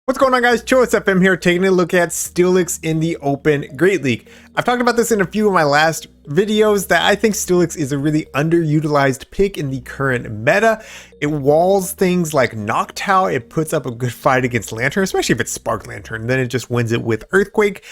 What's going on, guys? Chillisfm here, taking a look at Steelix in the Open Great League. I've talked about this in a few of my last videos that I think Steelix is a really underutilized pick in the current meta. It walls things like Noctowl. It puts up a good fight against Lanturn, especially if it's Spark Lanturn. Then it just wins it with Earthquake.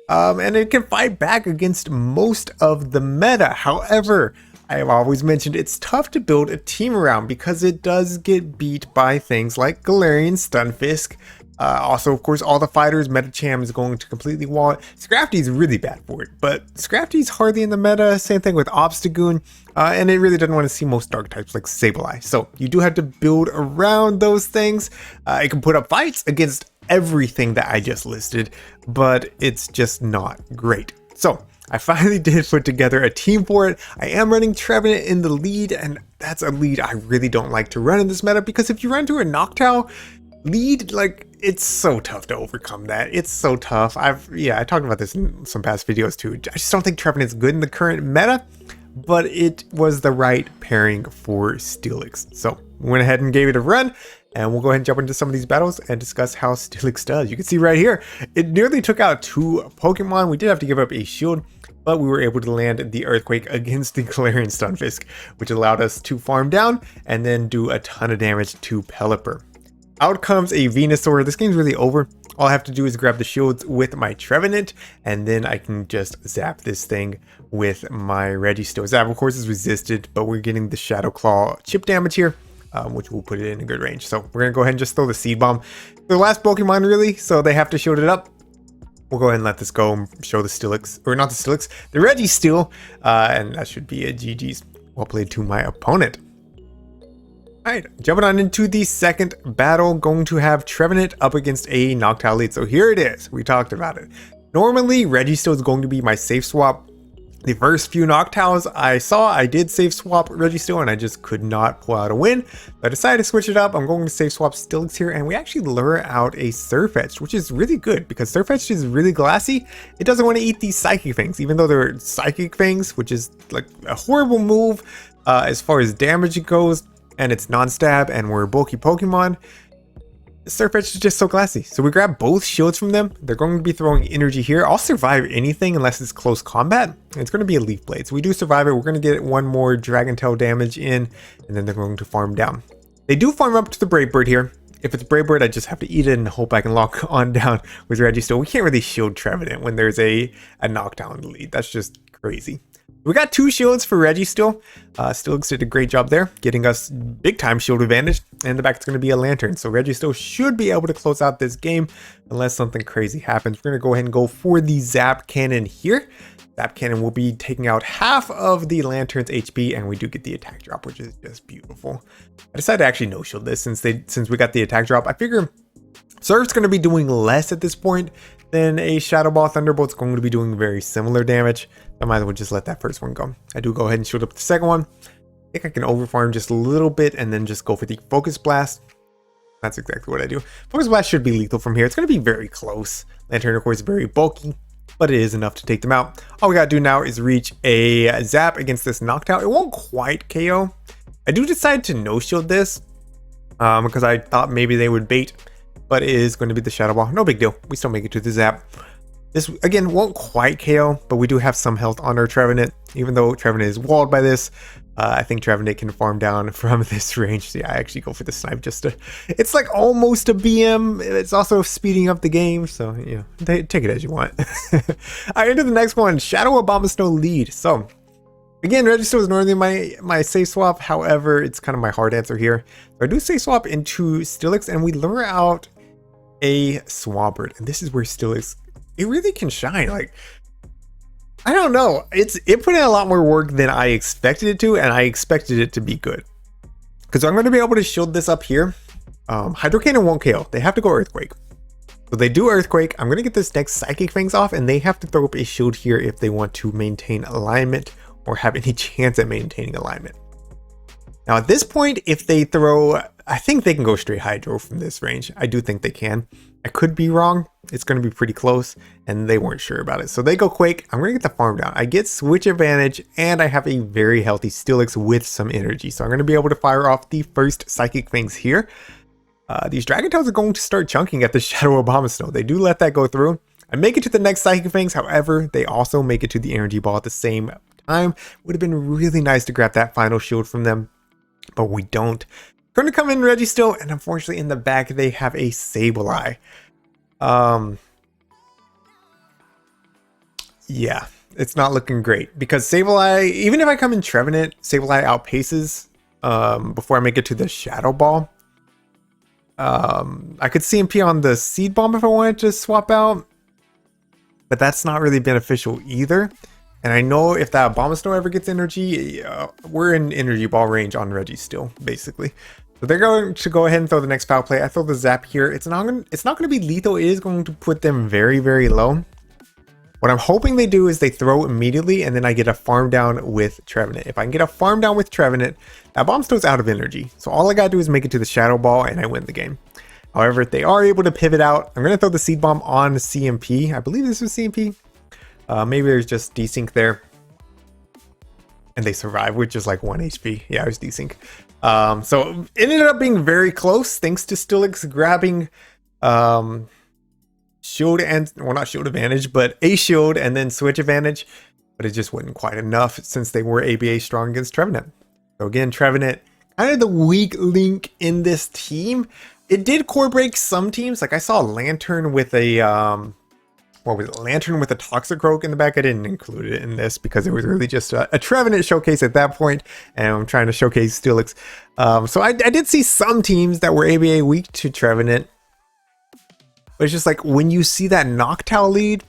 And it can fight back against most of the meta. However, I have always mentioned it's tough to build a team around because it does get beat by things like Galarian Stunfisk. Also, of course, all the fighters, Metacham is going to completely wall it. Scrafty is really bad for it, but Scrafty's hardly in the meta. Same thing with Obstagoon, and it really doesn't want to see most dark types like Sableye. So you do have to build around those things. It can put up fights against everything that I just listed, but it's just not great. So I finally did put together a team for it. I am running Trevenant in the lead, and that's a lead I really don't like to run in this meta because if you run to a Noctowl lead, like, it's so tough to overcome that. It's so tough. I talked about this in some past videos too. I just don't think Trevenant's good in the current meta, but it was the right pairing for Steelix. So we went ahead and gave it a run, and we'll go ahead and jump into some of these battles and discuss how Steelix does. You can see right here, it nearly took out 2 Pokemon. We did have to give up a shield, but we were able to land the Earthquake against the Galarian Stunfisk, which allowed us to farm down and then do a ton of damage to Pelipper. Out comes a Venusaur. This game's really over. All I have to do is grab the shields with my Trevenant, and then I can just zap this thing with my Registeel. Zap, of course, is resisted, but we're getting the Shadow Claw chip damage here, which will put it in a good range. So we're going to go ahead and just throw the Seed Bomb. The last Pokemon, really, so they have to shield it up. We'll go ahead and let this go and show the Steelix, or not the Steelix, the Registeel, and that should be a GG's. Well played to my opponent. Alright, jumping on into the second battle, going to have Trevenant up against a Noctowl lead. So here it is. We talked about it. Normally, Registeel is going to be my safe swap. The first few Noctowls I saw, I did safe swap Registeel and I just could not pull out a win. So I decided to switch it up. I'm going to safe swap Steelix here, and we actually lure out a Surfetch'd, which is really good because Surfetch'd is really glassy. It doesn't want to eat these Psychic Fangs, even though they're Psychic Fangs, which is like a horrible move as far as damage goes. And it's non-stab, and we're bulky Pokemon. Surfetch'd is just so glassy. So we grab both shields from them. They're going to be throwing energy here. I'll survive anything unless it's close combat. It's going to be a Leaf Blade. So we do survive it. We're going to get one more Dragon Tail damage in, and then they're going to farm down. They do farm up to the Brave Bird here. If it's Brave Bird, I just have to eat it and hope I can lock on down with Registeel. We can't really shield Trevenant when there's a Noctowl in the lead. That's just crazy. We got 2 shields for Registeel. Steelix did a great job there, getting us big time shield advantage. And in the back, it's going to be a Lanturn. So Registeel should be able to close out this game unless something crazy happens. We're going to go ahead and go for the Zap Cannon here. Zap Cannon will be taking out half of the Lanturn's HP, and we do get the attack drop, which is just beautiful. I decided to actually no shield this since we got the attack drop. I figure Surf's going to be doing less at this point than a Shadow Ball. Thunderbolt's going to be doing very similar damage. I might as well just let that first one go. I do go ahead and shield up the second one. I think I can overfarm just a little bit and then just go for the Focus Blast. That's exactly what I do. Focus Blast should be lethal from here. It's going to be very close. Lanturn, of course, is very bulky, but it is enough to take them out. All we got to do now is reach a Zap against this Noctowl. It won't quite KO. I do decide to no shield this because I thought maybe they would bait, but it is going to be the Shadow Ball. No big deal. We still make it to the Zap. This, again, won't quite KO, but we do have some health on our Trevenant. Even though Trevenant is walled by this, I think Trevenant can farm down from this range. So yeah, I actually go for the snipe just to... It's like almost a BM. It's also speeding up the game. So, you know, take it as you want. All right, into the next one. Shadow Abomasnow lead. So, again, Registeel is normally my safe swap. However, it's kind of my hard answer here. So I do safe swap into Steelix, and we lure out a Swampert. And this is where Steelix... It really can shine. Like, I don't know. It put in a lot more work than I expected it to, and I expected it to be good. Because I'm going to be able to shield this up here. Hydro Cannon won't KO. They have to go Earthquake. So they do Earthquake. I'm going to get this next Psychic Fangs off, and they have to throw up a shield here if they want to maintain alignment or have any chance at maintaining alignment. Now at this point, if they throw... I think they can go straight Hydro from this range. I do think they can. I could be wrong. It's going to be pretty close, and they weren't sure about it. So they go Quake. I'm going to get the farm down. I get switch advantage, and I have a very healthy Steelix with some energy. So I'm going to be able to fire off the first Psychic Fangs here. These Dragon Tails are going to start chunking at the Shadow Abomasnow. They do let that go through. I make it to the next Psychic Fangs, however, they also make it to the Energy Ball at the same time. Would have been really nice to grab that final shield from them, but we don't. Going to come in Registeel, and unfortunately in the back they have a Sableye. Yeah, it's not looking great because Sableye, even if I come in Trevenant, Sableye outpaces before I make it to the Shadow Ball. I could CMP on the Seed Bomb if I wanted to swap out, but that's not really beneficial either. And I know if that Abomasnow ever gets energy, we're in Energy Ball range on Registeel, basically. So they're going to go ahead and throw the next foul play. I throw the Zap here. It's not going to be lethal. It is going to put them very, very low. What I'm hoping they do is they throw immediately, and then I get a farm down with Trevenant. If I can get a farm down with Trevenant, that Abomasnow's out of energy. So all I gotta do is make it to the Shadow Ball, and I win the game. However, if they are able to pivot out, I'm gonna throw the Seed Bomb on CMP. I believe this was CMP. Maybe there's just desync there. And they survive with just like 1 HP. Yeah, it was desync. So it ended up being very close thanks to Steelix grabbing shield and, well, not shield advantage, but a shield and then switch advantage. But it just wasn't quite enough since they were ABA strong against Trevenant. So again, Trevenant, kind of the weak link in this team. It did core break some teams. Like I saw Lanturn with a what was it? Lanturn with a Toxicroak in the back. I didn't include it in this because it was really just a Trevenant showcase at that point, and I'm trying to showcase Steelix. So I did see some teams that were ABA weak to Trevenant. But it's just like when you see that Noctowl lead,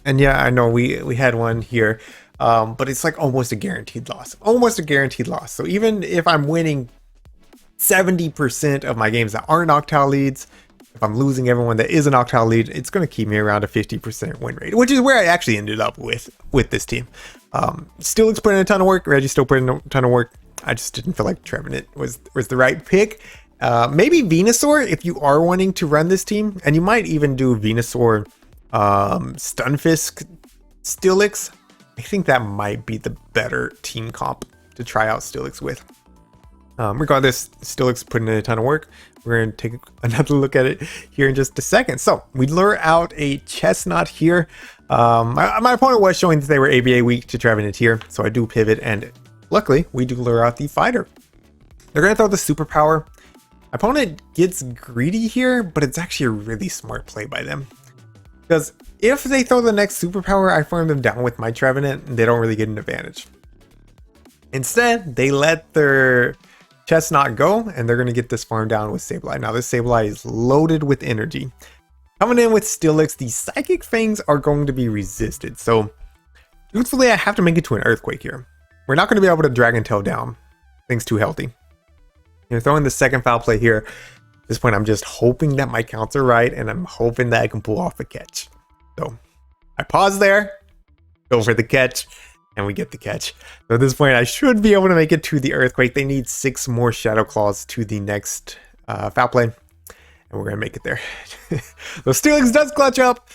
and yeah, I know we had one here, but it's like almost a guaranteed loss. Almost a guaranteed loss. So even if I'm winning 70% of my games that aren't Noctowl leads, if I'm losing everyone that is an Noctowl lead, it's going to keep me around a 50% win rate, which is where I actually ended up with this team. Steelix put in a ton of work. Registeel put in a ton of work. I just didn't feel like Trevenant was the right pick. Maybe Venusaur if you are wanting to run this team, and you might even do Venusaur, Stunfisk, Steelix. I think that might be the better team comp to try out Steelix with. Regardless, Steelix put in a ton of work. We're going to take another look at it here in just a second. So we lure out a Chestnut here. My opponent was showing that they were ABA weak to Trevenant here, so I do pivot, and luckily we do lure out the Fighter. They're going to throw the Superpower. My opponent gets greedy here, but it's actually a really smart play by them. Because if they throw the next Superpower, I farm them down with my Trevenant, and they don't really get an advantage. Instead, they let their Chestnut go, and they're going to get this farm down with Sableye. Now, this Sableye is loaded with energy. Coming in with Steelix, the Psychic Fangs are going to be resisted. So, truthfully, I have to make it to an Earthquake here. We're not going to be able to Dragon Tail down. Thing's too healthy. You're throwing the second foul play here. At this point, I'm just hoping that my counts are right, and I'm hoping that I can pull off a catch. So, I pause there, go for the catch, and we get the catch. So at this point, I should be able to make it to the Earthquake. They need 6 more Shadow Claws to the next foul play, and we're gonna make it there. So Steelix does clutch up.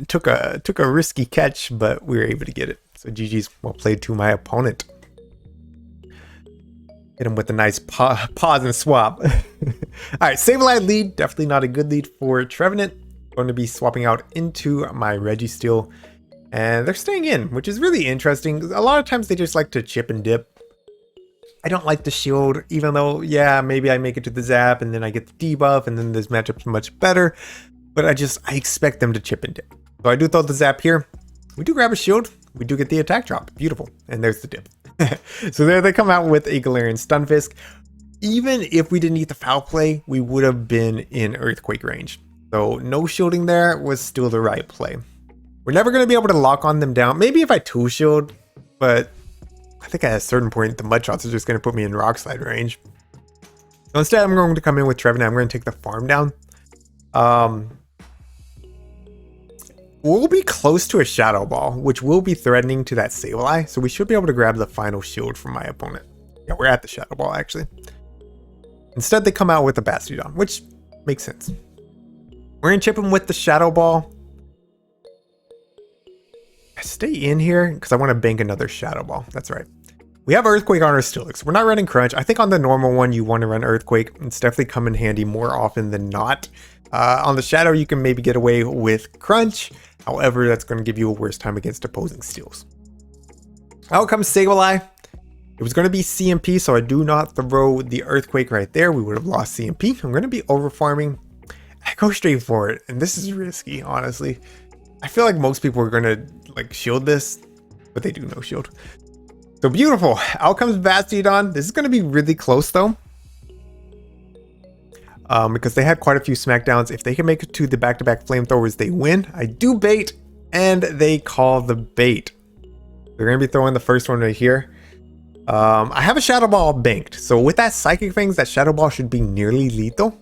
Took a risky catch, but we were able to get it. So GG's, well played to my opponent. Hit him with a nice pause and swap. All right, Sableye lead. Definitely not a good lead for Trevenant. Going to be swapping out into my Registeel. And they're staying in, which is really interesting. A lot of times they just like to chip and dip. I don't like the shield, even though, yeah, maybe I make it to the Zap and then I get the debuff and then this matchup's much better. But I expect them to chip and dip. So I do throw the Zap here. We do grab a shield. We do get the attack drop. Beautiful. And there's the dip. So there they come out with a Galarian Stunfisk. Even if we didn't eat the foul play, we would have been in Earthquake range. So no shielding there was still the right play. We're never going to be able to lock on them down. Maybe if I 2-shield, but I think at a certain point, the Mud Shots are just going to put me in Rock Slide range. So instead, I'm going to come in with Trevenant. I'm going to take the farm down. We'll be close to a Shadow Ball, which will be threatening to that Sableye. So we should be able to grab the final shield from my opponent. Yeah, we're at the Shadow Ball, actually. Instead, they come out with a Bastiodon, which makes sense. We're going to chip him with the Shadow Ball. I stay in here because I want to bank another Shadow Ball. That's right. We have Earthquake on our Steelix. We're not running Crunch. I think on the normal one, you want to run Earthquake. It's definitely come in handy more often than not. On the Shadow, you can maybe get away with Crunch. However, that's going to give you a worse time against opposing Steels. Out comes Sableye. It was going to be CMP, so I do not throw the Earthquake right there. We would have lost CMP. I'm going to be over farming. I go straight for it, and this is risky, honestly. I feel like most people are going to like shield this, but they do no shield. So beautiful. Out comes Bastiodon. This is going to be really close though, because they had quite a few smackdowns. If they can make it to the back-to-back flamethrowers, they win. I do bait, and they call the bait. They're going to be throwing the first one right here. I have a Shadow Ball banked, so with that Psychic Fangs, that Shadow Ball should be nearly lethal.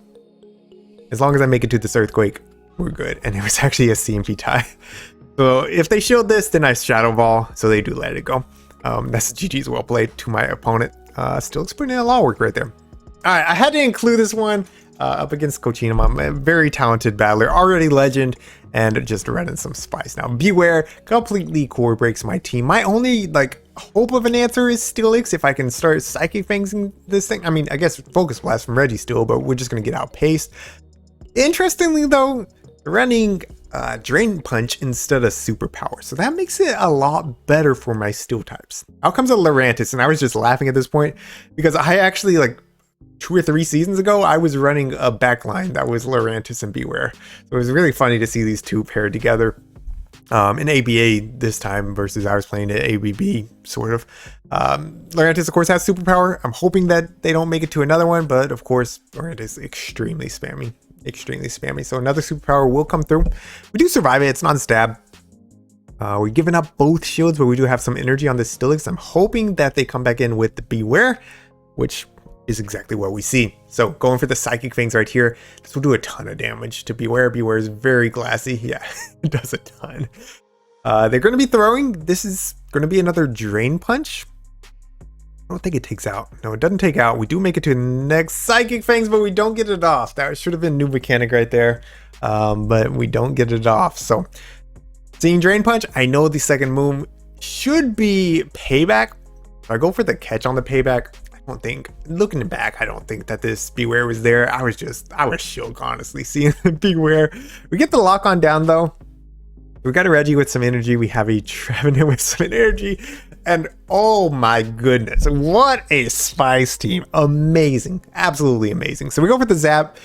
As long as I make it to this Earthquake, we're good. And it was actually a CMP tie. So if they shield this, then I Shadow Ball, so they do let it go. That's GG's well played to my opponent. Still putting in a lot of work right there. All right, I had to include this one up against Coachino. I'm a very talented battler, already legend, and just running some spice now. Beware completely core breaks my team. My only like hope of an answer is Steelix. If I can start Psychic Fangsing this thing, I mean, I guess Focus Blast from Reggie still, but we're just gonna get outpaced. Interestingly though, running Drain Punch instead of Superpower, so that makes it a lot better for my Steel types. Out comes a Lurantis, and I was just laughing at this point because I actually like 2 or 3 seasons ago I was running a backline that was Lurantis and Beware, so it was really funny to see these two paired together in ABA this time versus I was playing at ABB sort of. Lurantis of course has Superpower. I'm hoping that they don't make it to another one, but of course Lurantis is extremely spammy. So another Superpower will come through. We do survive it. It's non-stab. We're giving up both shields, but we do have some energy on this Steelix. I'm hoping that they come back in with the Beware, which is exactly what we see. So going for the Psychic Fangs right here. This will do a ton of damage to Beware. Beware is very glassy. Yeah, it does a ton. They're going to be throwing. This is going to be another Drain Punch. I don't think it takes out. No, it doesn't take out. We do make it to the next Psychic Fangs, but we don't get it off. That should have been a new mechanic right there, but we don't get it off. So seeing Drain Punch, I know the second move should be Payback. So I go for the catch on the Payback. I don't think, looking back, I don't think that this Beware was there. I was shook, honestly, seeing the Beware. We get the lock on down though. We got a Reggie with some energy. We have a Trevenant with some energy. And oh my goodness, what a spice team. Amazing, absolutely amazing. So we go for the Zap.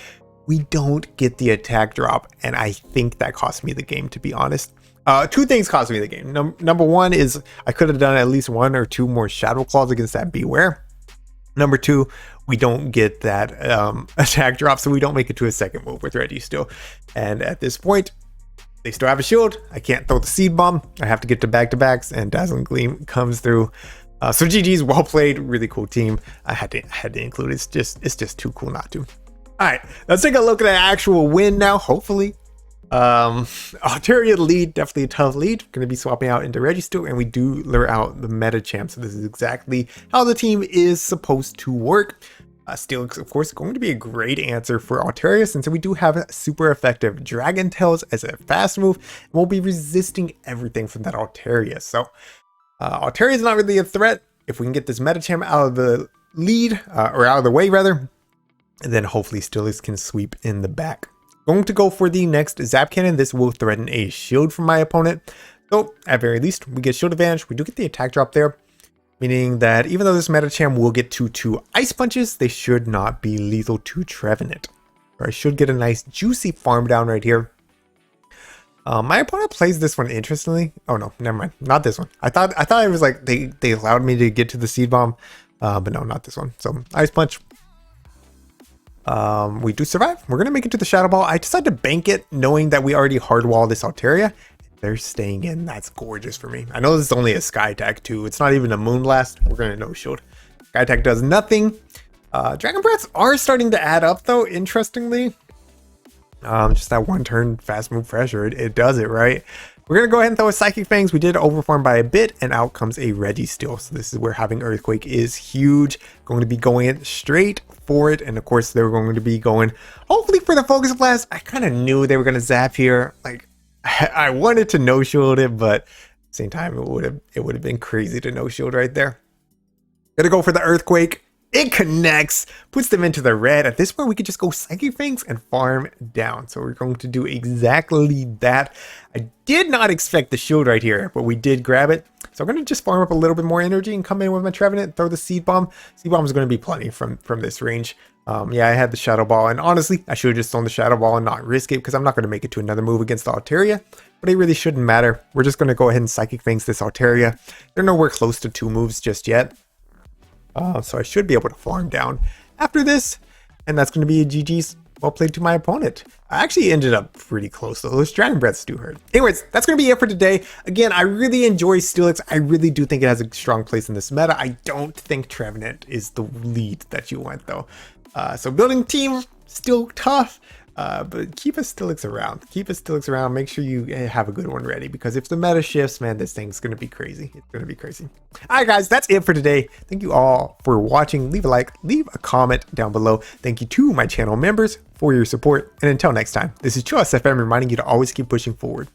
We don't get the attack drop, and I think that cost me the game, to be honest. 2 things cost me the game. Number one is I could have done at least 1 or 2 more Shadow Claws against that Beware. Number 2, we don't get that attack drop, so we don't make it to a second move with Reggie still. And at this point, they still have a shield. I can't throw the Seed Bomb. I have to get to back-to-backs, and Dazzling Gleam comes through. So GG's, well played, really cool team. I had to include it. It's just too cool not to. All right, let's take a look at the actual win now. Hopefully, Altaria lead, definitely a tough lead. Going to be swapping out into Registeel, and we do lure out the meta champ. So this is exactly how the team is supposed to work. Steelix, of course, going to be a great answer for Altaria, since we do have super effective Dragon Tails as a fast move, and we'll be resisting everything from that Altaria. So Altaria is not really a threat. If we can get this Metacham out of the lead, or out of the way rather, and then hopefully Steelix can sweep in the back. Going to go for the next Zap Cannon. This will threaten a shield from my opponent. So at very least, we get shield advantage. We do get the attack drop there, meaning that even though this Metacham will get 2 Ice Punches, they should not be lethal to Trevenant. Or I should get a nice juicy farm down right here. My opponent plays this one interestingly. Oh no, never mind. Not this one. I thought it was like they allowed me to get to the Seed Bomb, but no, not this one. So Ice Punch. We do survive. We're gonna make it to the Shadow Ball. I decided to bank it, knowing that we already hardwall this Altaria. They're staying in. That's gorgeous for me. I know this is only a Sky Attack too. It's not even a Moonblast. We're gonna no shield. Sky Attack does nothing. Dragon Breaths are starting to add up though, interestingly. Just that 1 turn fast move pressure, it does it, right? We're gonna go ahead and throw a Psychic Fangs. We did overfarm by a bit, and out comes a Registeel. So this is where having Earthquake is huge. Going to be going in straight for it, and of course they're going to be going hopefully for the Focus Blast. I kind of knew they were gonna zap here. Like I wanted to no shield it, but at the same time it would have been crazy to no shield right there. Gonna go for the Earthquake. It connects, puts them into the red. At this point, we could just go Psychic Fangs and farm down. So we're going to do exactly that. I did not expect the shield right here, but we did grab it. So I'm going to just farm up a little bit more energy and come in with my Trevenant, throw the Seed Bomb. Seed Bomb is going to be plenty from this range. Yeah, I had the Shadow Ball, and honestly, I should have just thrown the Shadow Ball and not risk it because I'm not going to make it to another move against the Altaria, but it really shouldn't matter. We're just going to go ahead and Psychic Fangs this Altaria. They're nowhere close to 2 moves just yet. So I should be able to farm down after this, and that's going to be a GG's. Well played to my opponent. I actually ended up pretty close, though. Those Dragon Breaths do hurt. Anyways, that's going to be it for today. Again, I really enjoy Steelix. I really do think it has a strong place in this meta. I don't think Trevenant is the lead that you want, though. So building team, still tough. But keep a Steelix around. Keep a Steelix around. Make sure you have a good one ready, because if the meta shifts, man, this thing's going to be crazy. It's going to be crazy. All right, guys, that's it for today. Thank you all for watching. Leave a like, leave a comment down below. Thank you to my channel members for your support. And until next time, this is Chillisfm reminding you to always keep pushing forward.